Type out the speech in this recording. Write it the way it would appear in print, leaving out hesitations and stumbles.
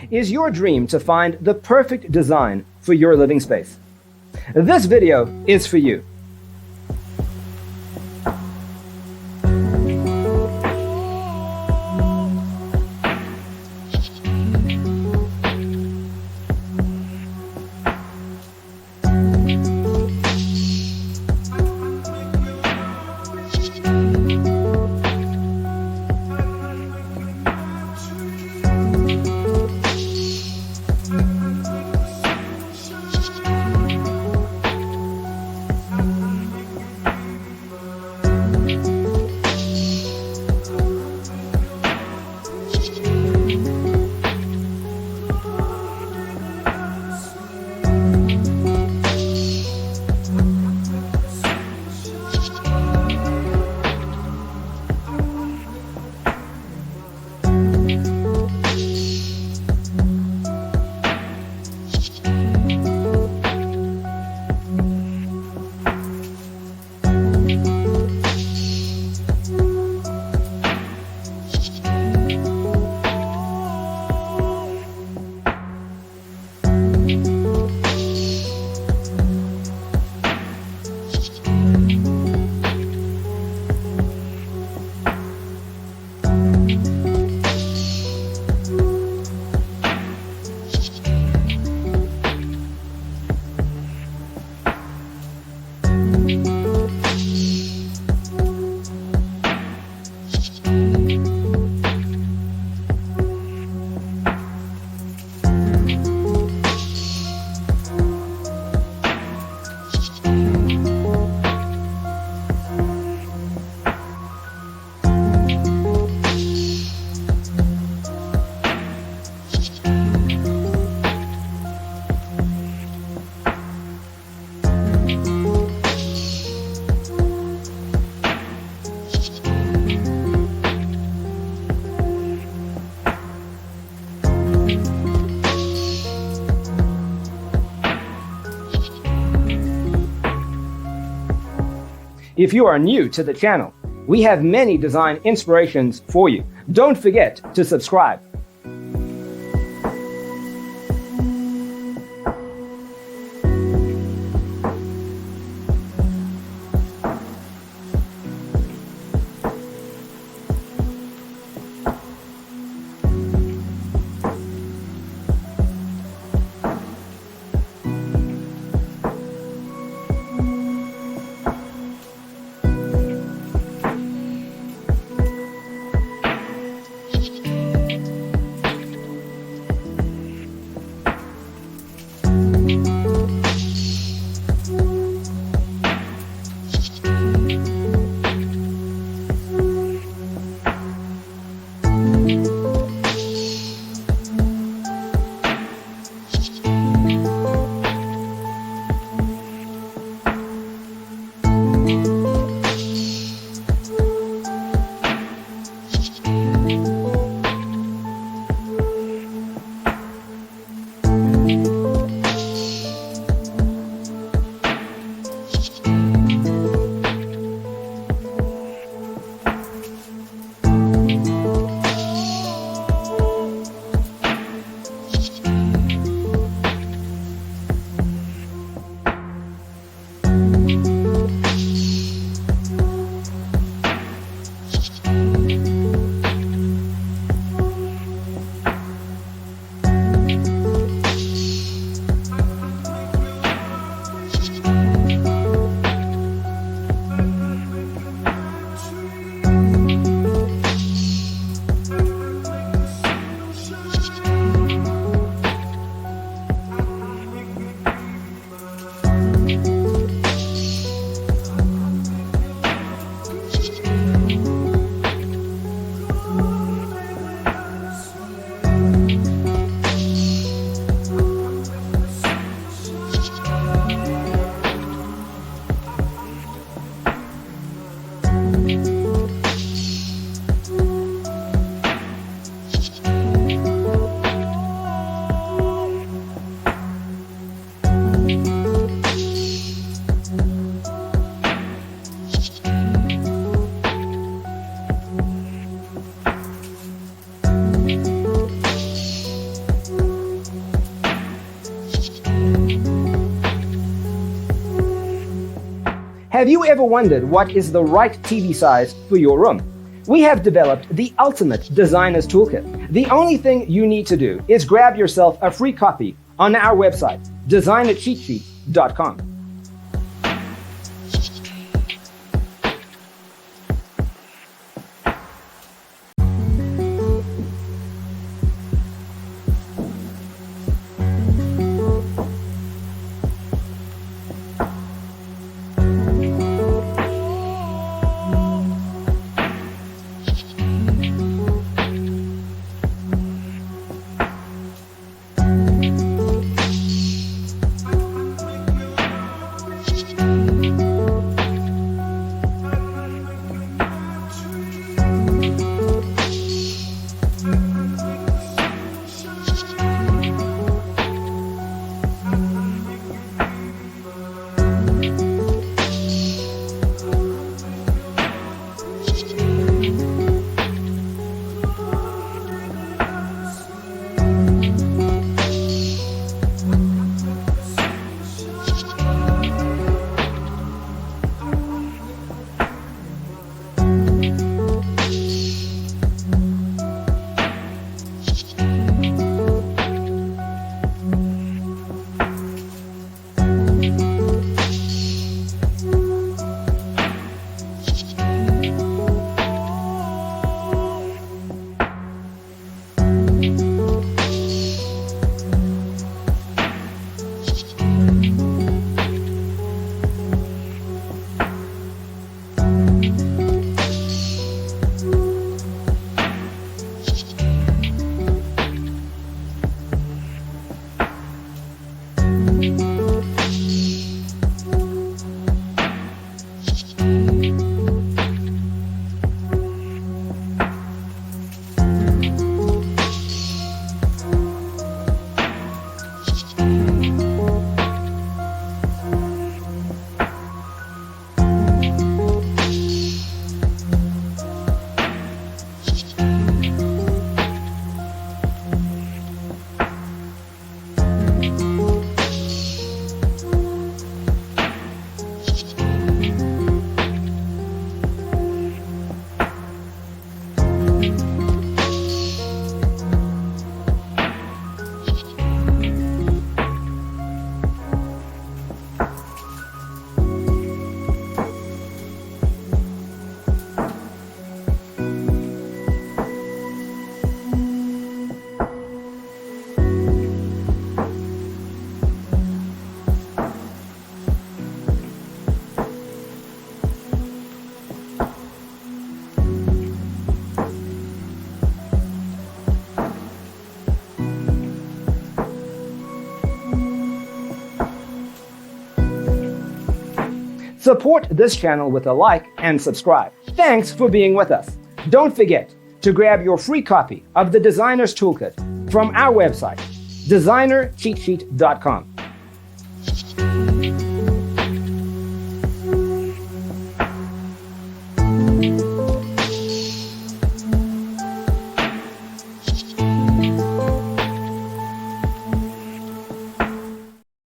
Is your dream to find the perfect design for your living space? This video is for you. If you are new to the channel, we have many design inspirations for you. Don't forget to subscribe. Have you ever wondered what is the right TV size for your room? We have developed the ultimate designer's toolkit. The only thing you need to do is grab yourself a free copy on our website, designercheatsheet.com. Support this channel with a like and subscribe. Thanks for being with us. Don't forget to grab your free copy of the Designer's Toolkit from our website, designercheatsheet.com.